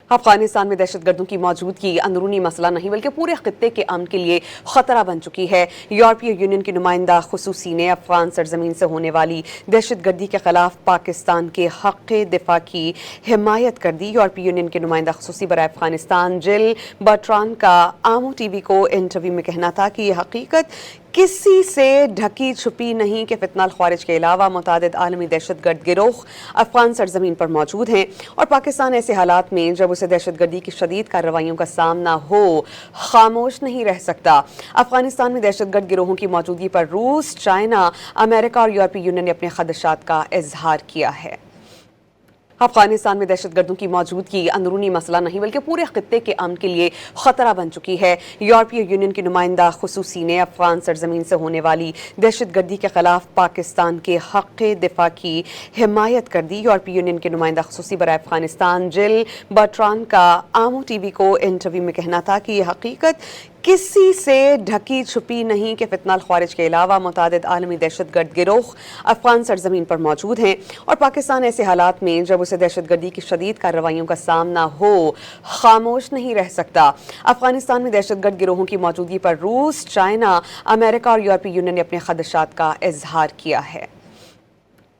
افغانستان میں دہشت گردوں کی موجودگی اندرونی مسئلہ نہیں بلکہ پورے خطے کے امن کے لیے خطرہ بن چکی ہے۔ یورپی یونین کی نمائندہ خصوصی نے افغان سرزمین سے ہونے والی دہشت گردی کے خلاف پاکستان کے حق دفاع کی حمایت کر دی۔ یورپی یونین کے نمائندہ خصوصی برائے افغانستان جل برٹران کا آمو ٹی وی کو انٹرویو میں کہنا تھا کہ یہ حقیقت کسی سے ڈھکی چھپی نہیں کہ فتنہ الخوارج کے علاوہ متعدد عالمی دہشت گرد گروہ افغان سرزمین پر موجود ہیں اور پاکستان ایسے حالات میں جب اسے دہشت گردی کی شدید کارروائیوں کا سامنا ہو خاموش نہیں رہ سکتا۔ افغانستان میں دہشت گرد گروہوں کی موجودگی پر روس، چائنا، امریکہ اور یورپی یونین نے اپنے خدشات کا اظہار کیا ہے۔ افغانستان میں دہشت گردوں کی موجودگی اندرونی مسئلہ نہیں بلکہ پورے خطے کے امن کے لیے خطرہ بن چکی ہے۔ یورپی یونین کی نمائندہ خصوصی نے افغان سرزمین سے ہونے والی دہشت گردی کے خلاف پاکستان کے حق دفاع کی حمایت کر دی۔ یورپی یونین کے نمائندہ خصوصی برائے افغانستان جل برٹران کا آمو ٹی وی کو انٹرویو میں کہنا تھا کہ یہ حقیقت کسی سے ڈھکی چھپی نہیں کہ فتنہ الخوارج کے علاوہ متعدد عالمی دہشت گرد گروہ افغان سرزمین پر موجود ہیں اور پاکستان ایسے حالات میں جب اسے دہشت گردی کی شدید کارروائیوں کا سامنا ہو خاموش نہیں رہ سکتا۔ افغانستان میں دہشت گرد گروہوں کی موجودگی پر روس، چائنا، امریکہ اور یورپی یونین نے اپنے خدشات کا اظہار کیا ہے۔